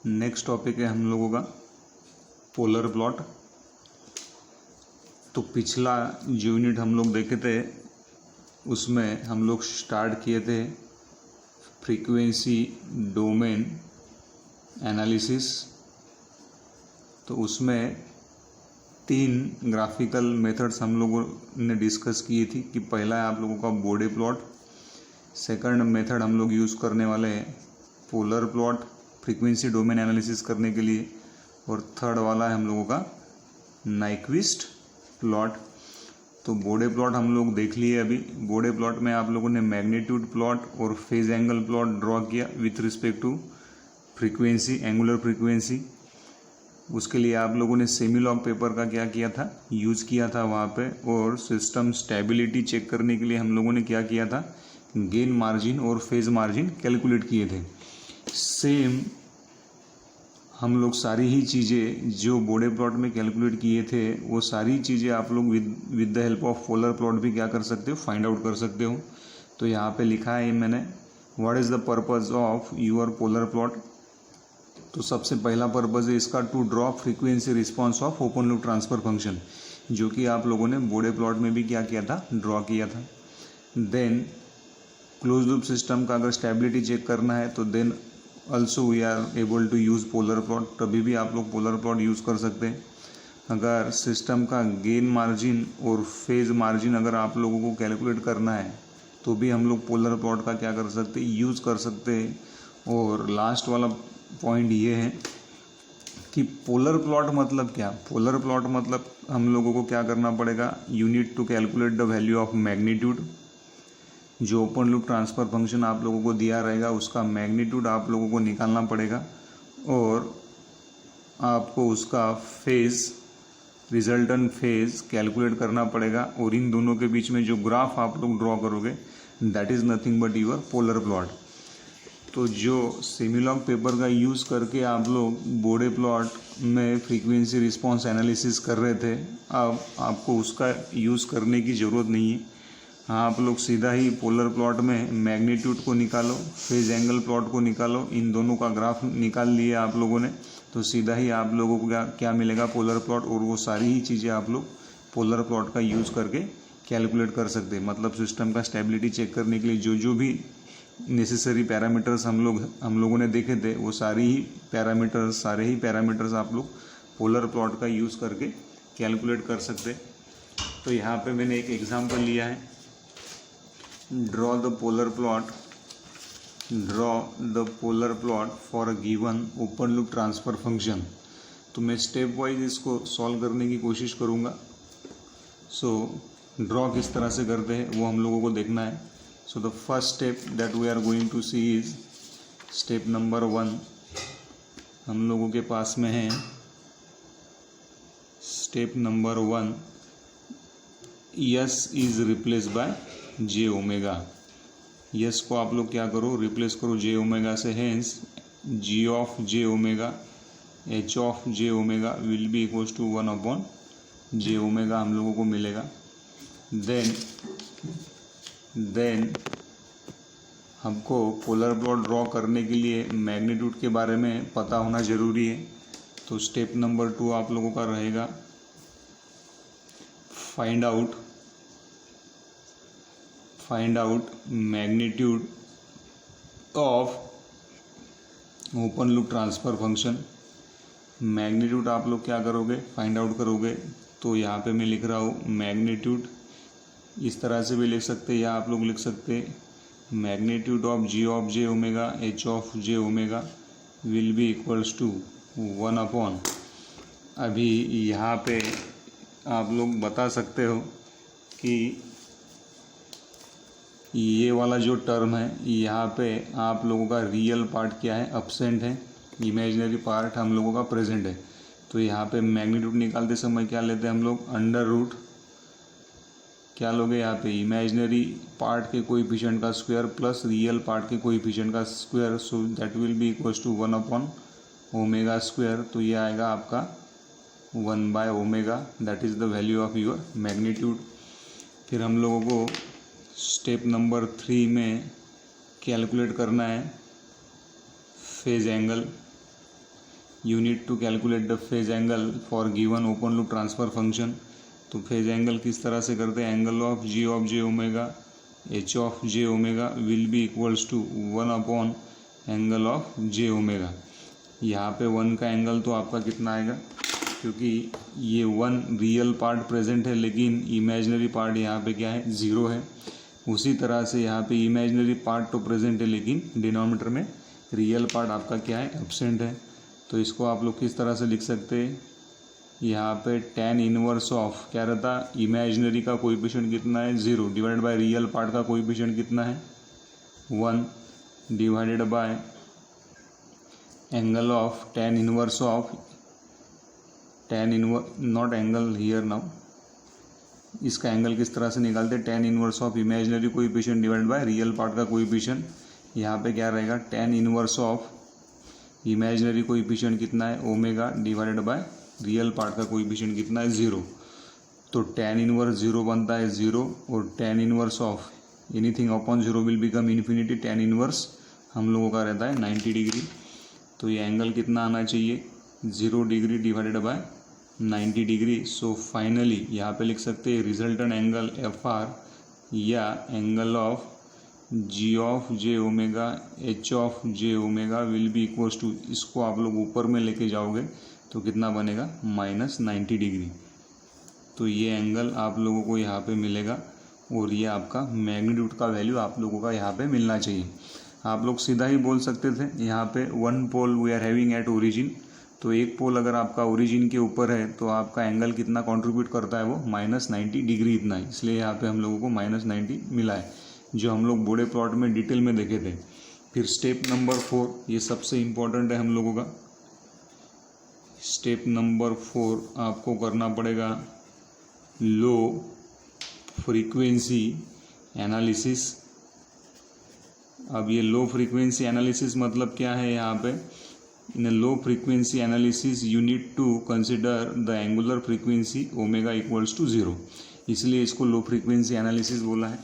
Next topic है हम लोगों का पोलर प्लॉट। तो पिछला जो यूनिट हम लोग देखे थे उसमें हम लोग स्टार्ट किए थे फ्रीक्वेंसी डोमेन एनालिसिस। तो उसमें 3 ग्राफिकल मेथड्स हम लोगों ने डिस्कस की थी कि पहला है आप लोगों का बॉडी प्लॉट, सेकंड मेथड हम लोग यूज़ करने वाले हैं polar plot frequency domain analysis करने के लिए, और थर्ड वाला है हम लोगों का नाइक्विस्ट प्लॉट। तो बॉडी प्लॉट हम लोग देख लिए अभी। बॉडी प्लॉट में आप लोगों ने मैग्नीट्यूड प्लॉट और फेज एंगल प्लॉट ड्रॉ किया with respect to frequency, angular frequency. उसके लिए आप लोगों ने सेमीलॉग पेपर का क्या किया था, यूज़ किया था वहाँ पे। और सिस्टम स्टेबिलिटी चेक करने के लिए हम लोगों ने क्या किया था, गेन मार्जिन और फेज मार्जिन कैलकुलेट किए थे। सेम हम लोग सारी ही चीज़ें जो बॉडी प्लॉट में कैलकुलेट किए थे वो सारी चीज़ें आप लोग with the help of polar plot भी क्या कर सकते हो, फाइंड आउट कर सकते हो। तो यहाँ पे लिखा है मैंने, what is the purpose of your polar plot. तो सबसे पहला पर्पज़ है इसका to draw frequency response of open loop transfer function, जो कि आप लोगों ने बॉडी प्लॉट में भी क्या किया था, ड्रॉ किया था। देन क्लोज लूप सिस्टम का अगर स्टेबिलिटी चेक करना है तो then also we are able to use polar plot, तभी भी आप लोग पोलर प्लॉट यूज़ कर सकते हैं। अगर सिस्टम का गेन मार्जिन और फेज मार्जिन अगर आप लोगों को कैलकुलेट करना है तो भी हम लोग पोलर प्लॉट का क्या कर सकते हैं, यूज़ कर सकते हैं। और लास्ट वाला पॉइंट ये है कि पोलर प्लॉट मतलब क्या। पोलर प्लॉट मतलब हम लोगों को क्या करना पड़ेगा, you need to calculate the value of magnitude. जो ओपन लूप ट्रांसफ़र फंक्शन आप लोगों को दिया रहेगा उसका मैग्नीट्यूड आप लोगों को निकालना पड़ेगा, और आपको उसका फेज, रिजल्टेंट फेज कैलकुलेट करना पड़ेगा। और इन दोनों के बीच में जो ग्राफ आप लोग ड्रॉ करोगे that is nothing but your polar plot. तो जो सेमीलॉग पेपर का यूज़ करके आप लोग बॉडी प्लॉट में फ्रीक्वेंसी रिस्पॉन्स एनालिसिस कर रहे थे, अब आपको उसका यूज़ करने की ज़रूरत नहीं है। आप लोग सीधा ही पोलर प्लॉट में मैग्नीट्यूड को निकालो, फेज एंगल प्लॉट को निकालो, इन दोनों का ग्राफ निकाल लिए आप लोगों ने, तो सीधा ही आप लोगों को क्या मिलेगा, पोलर प्लॉट। और वो सारी ही चीज़ें आप लोग पोलर प्लॉट का यूज़ करके कैलकुलेट कर सकते हैं। मतलब सिस्टम का स्टेबिलिटी चेक करने के लिए जो जो भी नेसेसरी पैरामीटर्स हम लोगों ने देखे थे वो सारे ही पैरामीटर्स आप लोग पोलर प्लॉट का यूज़ करके कैलकुलेट कर सकते। तो यहाँ पे मैंने एक एग्जांपल लिया है, draw the polar plot for a given open loop transfer function. तो मैं स्टेप वाइज इसको सॉल्व करने की कोशिश करूँगा। सो ड्रॉ किस तरह से करते हैं वो हम लोगों को देखना है। So the first step that we are going to see is step number 1। हम लोगों के पास में है step number 1, s is replace by j omega. S को आप लोग क्या करो, रिप्लेस करो जे ओमेगा से। Hence g of j omega, H of j omega will be equals to 1/जे ओमेगा हम लोगों को मिलेगा। देन हमको पोलर प्लॉट ड्रॉ करने के लिए मैग्नीट्यूड के बारे में पता होना ज़रूरी है। तो स्टेप नंबर 2 आप लोगों का रहेगा find out magnitude of open loop transfer function. Magnitude आप लोग क्या करोगे, फाइंड आउट करोगे। तो यहाँ पे मैं लिख रहा हूँ मैग्नीट्यूड, इस तरह से भी लिख सकते हैं या आप लोग लिख सकते हैं magnitude of j omega, H of j omega will be equals to 1/। अभी यहाँ पे आप लोग बता सकते हो कि ये वाला जो टर्म है यहाँ पे आप लोगों का रियल पार्ट क्या है, अब्सेंट है, इमेजिनरी पार्ट हम लोगों का प्रेजेंट है। तो यहाँ पे मैग्नीट्यूड निकालते समय क्या लेते हैं हम लोग, अंडर रूट क्या लोगे यहाँ पे, इमेजिनरी पार्ट के कोएफिशिएंट का स्क्वायर प्लस रियल पार्ट के कोएफिशिएंट का square. So that will be equals to 1/ओमेगा स्क्वायर। तो ये आएगा आपका 1/ओमेगा, that is the value of your magnitude. फिर हम लोगों को स्टेप नंबर 3 में कैलकुलेट करना है phase angle. You need to calculate the phase angle for given open loop transfer function. तो फेज एंगल किस तरह से करते हैं, angle of G of j omega H of j omega will be equals to 1 upon angle of j omega. यहाँ पे 1 का angle तो आपका कितना आएगा, क्योंकि ये 1 रियल पार्ट प्रेजेंट है लेकिन इमेजिनरी पार्ट यहाँ पे क्या है, 0 है। उसी तरह से यहाँ पे इमेजिनरी पार्ट तो प्रेजेंट है लेकिन डिनोमिनेटर में रियल पार्ट आपका क्या है, एब्सेंट है। तो इसको आप लोग किस तरह से लिख सकते हैं, यहाँ पे tan इनवर्स ऑफ क्या रहता, इमेजिनरी का कोएफिशिएंट कितना है, 0 डिवाइडेड बाय रियल पार्ट का कोएफिशिएंट कितना है, 1 divided by angle of tan inverse of naught angle here now, इसका एंगल किस तरह से निकालते हैं, tan inverse of imaginary coefficient divided by real part का कोएफिशिएंट। यहाँ पे क्या रहेगा, tan inverse of imaginary coefficient कितना है, omega divided by real part का कोएफिशिएंट कितना है, 0। तो tan इनवर्स 0 बनता है 0 और tan inverse of anything upon 0 will become infinity. tan inverse हम लोगों का रहता है 90 डिग्री। तो ये एंगल कितना आना चाहिए, 0 degree divided by 90 degree. So finally यहाँ पे लिख सकते हैं रिजल्टेंट एंगल एफ आर या angle of G of j omega H of j omega will be equals to, इसको आप लोग ऊपर में लेके जाओगे तो कितना बनेगा, -90 डिग्री। तो ये एंगल आप लोगों को यहाँ पे मिलेगा और ये आपका मैग्नीट्यूड का वैल्यू आप लोगों का यहाँ पे मिलना चाहिए। आप लोग सीधा ही बोल सकते थे यहाँ पे 1 pole we are having at origin. तो एक पोल अगर आपका ओरिजिन के ऊपर है तो आपका एंगल कितना कंट्रीब्यूट करता है, वो -90 डिग्री इतना है। इसलिए यहाँ पे हम लोगों को -90 मिला है, जो हम लोग बोर्डे प्लॉट में डिटेल में देखे थे। फिर स्टेप नंबर 4, ये सबसे इम्पोर्टेंट है हम लोगों का। स्टेप नंबर 4 आपको करना पड़ेगा लो फ्रीक्वेंसी एनालिसिस। अब ये लो फ्रीक्वेंसी एनालिसिस मतलब क्या है, यहाँ पे in low frequency analysis you need to consider the angular frequency omega equals to 0, इसलिए इसको लो फ्रीक्वेंसी एनालिसिस बोला है।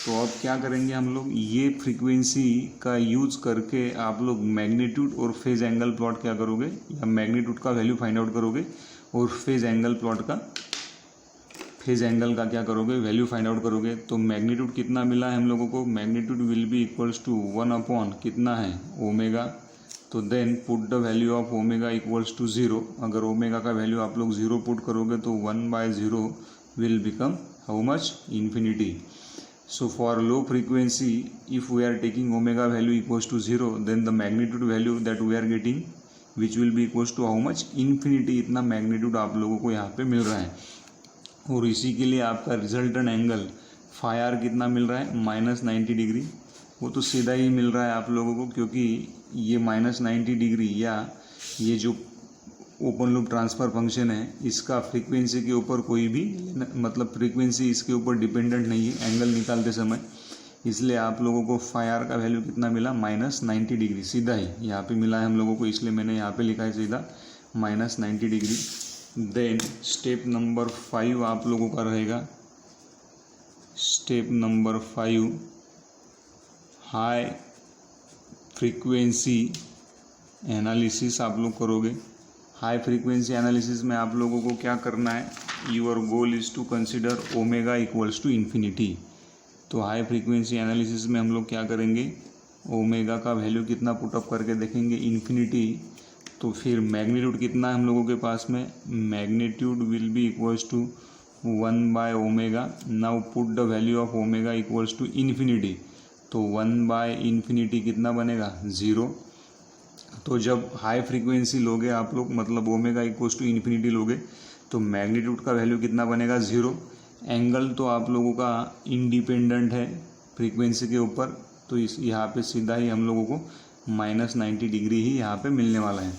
तो अब क्या करेंगे हम लोग, ये फ्रीक्वेंसी का यूज करके आप लोग मैग्नीट्यूड और फेज एंगल प्लॉट क्या करोगे, या मैग्नीट्यूड का वैल्यू फाइंड आउट करोगे और फेज एंगल का क्या करोगे, वैल्यू फाइंड आउट करोगे। तो मैग्नीट्यूड कितना मिला है हम लोगों को, magnitude will be equals to 1 upon कितना है, ओमेगा। तो then put the value of omega equals to 0। अगर ओमेगा का वैल्यू आप लोग 0 पुट करोगे तो 1/0 will become how much, infinity. So for low frequency, if we are taking omega value equals to 0, then the magnitude value that we are getting, which will be equals to how much, infinity। इतना magnitude आप लोगों को यहाँ पे मिल रहा है। और इसी के लिए आपका रिजल्टेंट एंगल फाई आर कितना मिल रहा है, -90 डिग्री। वो तो सीधा ही मिल रहा है आप लोगों को, क्योंकि ये -90 डिग्री या ये जो ओपन लूप ट्रांसफ़र फंक्शन है, इसका फ्रीक्वेंसी के ऊपर कोई भी मतलब फ्रीक्वेंसी इसके ऊपर डिपेंडेंट नहीं है एंगल निकालते समय। इसलिए आप लोगों को फाई आर का वैल्यू कितना मिला, -90 डिग्री, सीधा ही यहाँ पे मिला है हम लोगों को, इसलिए मैंने यहाँ पे लिखा है सीधा -90 डिग्री। देन स्टेप नंबर 5 आप लोगों का रहेगा, step number 5 high frequency analysis आप लोग करोगे। हाई फ्रीक्वेंसी एनालिसिस में आप लोगों को क्या करना है, your goal is to consider omega equals to infinity. तो हाई फ्रीक्वेंसी एनालिसिस में हम लोग क्या करेंगे, ओमेगा का वैल्यू कितना पुटअप करके देखेंगे, इन्फिनिटी। तो फिर मैग्नीट्यूड कितना है हम लोगों के पास में, magnitude will be equals to 1/ओमेगा। Now put the value of omega equals to infinity. तो 1/इन्फिनिटी कितना बनेगा, 0। तो जब हाई फ्रीक्वेंसी लोगे आप लोग, मतलब ओमेगा इक्वल्स टू इन्फिनिटी लोगे, तो मैग्नीट्यूड का वैल्यू कितना बनेगा, 0। एंगल तो आप लोगों का इंडिपेंडेंट है फ्रीक्वेंसी के ऊपर, तो इस यहाँ पे सीधा ही हम लोगों को -90 डिग्री ही यहाँ पे मिलने वाला है।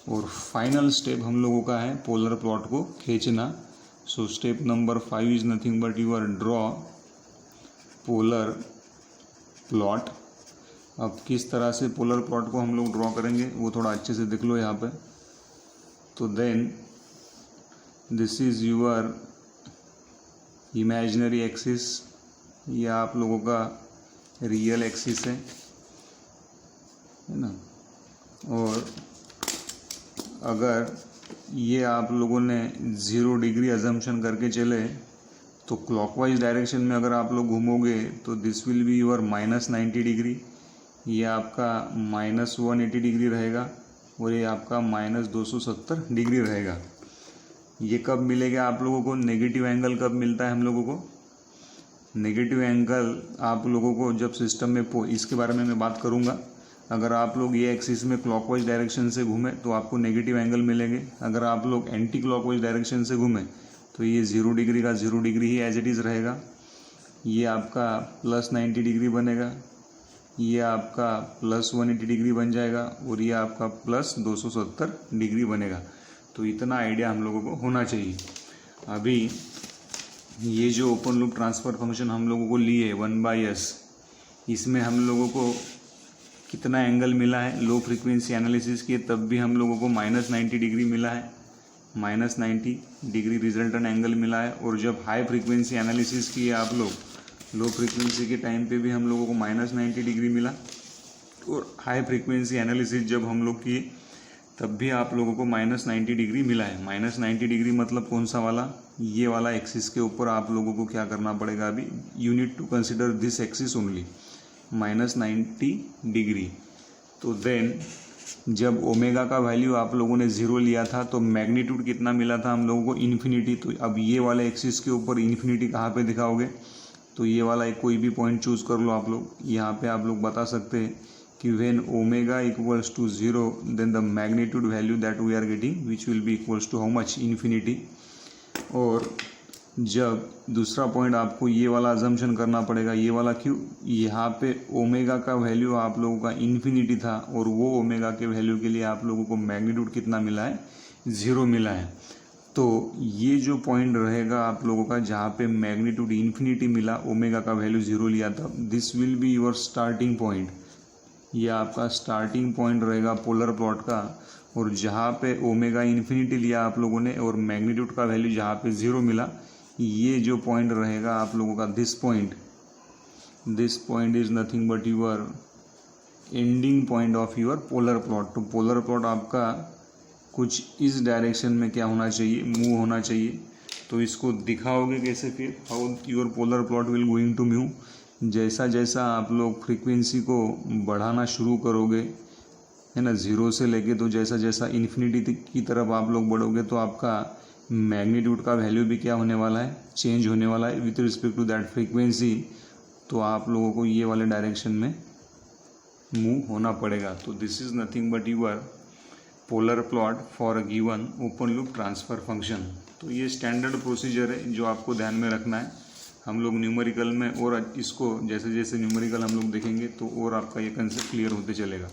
और फाइनल स्टेप हम लोगों का है पोलर प्लॉट को खींचना। So step number 5 is nothing but your draw polar plot. अब किस तरह से पोलर प्लॉट को हम लोग ड्रॉ करेंगे वो थोड़ा अच्छे से देख लो यहाँ पे। तो then this is your imaginary axis, या आप लोगों का रियल एक्सिस है ना। और अगर ये आप लोगों ने 0 डिग्री अजम्पशन करके चले तो क्लॉकवाइज डायरेक्शन में अगर आप लोग घूमोगे तो this will be your -90 degree, ये आपका -180 डिग्री रहेगा और ये आपका -270 डिग्री रहेगा। ये कब मिलेगा आप लोगों को? नेगेटिव एंगल कब मिलता है हम लोगों को? नेगेटिव एंगल आप लोगों को जब सिस्टम में इसके बारे में मैं बात करूँगा। अगर आप लोग ये एक्सिस में क्लॉकवाइज डायरेक्शन से घूमें तो आपको नेगेटिव एंगल मिलेंगे। अगर आप लोग एंटी क्लॉकवाइज डायरेक्शन से घूमें तो ये 0 डिग्री का 0 डिग्री ही एज इट इज़ रहेगा। ये आपका +90 डिग्री बनेगा, ये आपका +180 डिग्री बन जाएगा और ये आपका +270 डिग्री बनेगा। तो इतना आइडिया हम लोगों को होना चाहिए। अभी ये जो ओपन लूप ट्रांसफ़र फंक्शन हम लोगों को लिए 1/s, इसमें हम लोगों को कितना एंगल मिला है? लो फ्रीक्वेंसी एनालिसिस किए तब भी हम लोगों को -90 डिग्री मिला है, -90 डिग्री रिजल्टेंट एंगल मिला है। और जब हाई फ्रीक्वेंसी एनालिसिस किए आप लोग, लो फ्रीक्वेंसी के टाइम पे भी हम लोगों को -90 डिग्री मिला। और हाई फ्रीक्वेंसी एनालिसिस जब हम लोग किए तब भी आप लोगों को -90 डिग्री मिला है। -90 डिग्री मतलब कौन सा वाला? ये वाला एक्सिस के ऊपर आप लोगों को क्या करना पड़ेगा? अभी you need to consider this axis only, -90 degree. तो देन जब ओमेगा का वैल्यू आप लोगों ने 0 लिया था तो मैग्नीट्यूड कितना मिला था हम लोगों को? इन्फिनिटी। तो अब ये वाले एक्सिस के ऊपर इन्फिनिटी कहाँ पे दिखाओगे? तो ये वाला एक कोई भी पॉइंट चूज़ कर लो आप लोग। यहाँ पे आप लोग बता सकते हैं कि when omega equals to 0 then the magnitude value that we are getting which will be equals to how much? Infinity. और जब दूसरा पॉइंट आपको ये वाला अजम्पशन करना पड़ेगा, ये वाला क्यों? यहाँ पे ओमेगा का वैल्यू आप लोगों का इन्फिनिटी था और वो ओमेगा के वैल्यू के लिए आप लोगों को मैग्नीट्यूड कितना मिला है? 0 मिला है। तो ये जो पॉइंट रहेगा आप लोगों का जहाँ पे मैग्नीट्यूड इन्फिनिटी मिला, ओमेगा का वैल्यू 0 लिया था, this will be your starting point. ये आपका स्टार्टिंग पॉइंट रहेगा पोलर प्लॉट का। और जहाँ पे ओमेगा इन्फिनिटी लिया आप लोगों ने और मैग्नीट्यूड का वैल्यू जहाँ पे 0 मिला, ये जो पॉइंट रहेगा आप लोगों का this point is nothing but your ending point of your polar plot. तो पोलर प्लॉट आपका कुछ इस डायरेक्शन में क्या होना चाहिए? मूव होना चाहिए। तो इसको दिखाओगे कैसे फिर? How your polar plot will going to move? जैसा जैसा आप लोग फ्रीक्वेंसी को बढ़ाना शुरू करोगे, है ना, 0 से लेके, तो जैसा जैसा इन्फिनिटी की तरफ आप लोग बढ़ोगे तो आपका मैग्नीट्यूड का वैल्यू भी क्या होने वाला है? चेंज होने वाला है with respect to that frequency. तो आप लोगों को ये वाले डायरेक्शन में मूव होना पड़ेगा। तो this is nothing but your polar plot for a given open loop transfer function. तो ये स्टैंडर्ड प्रोसीजर है जो आपको ध्यान में रखना है। हम लोग न्यूमेरिकल में और इसको जैसे जैसे न्यूमेरिकल हम लोग देखेंगे तो और आपका ये कंसेप्ट क्लियर होते चलेगा।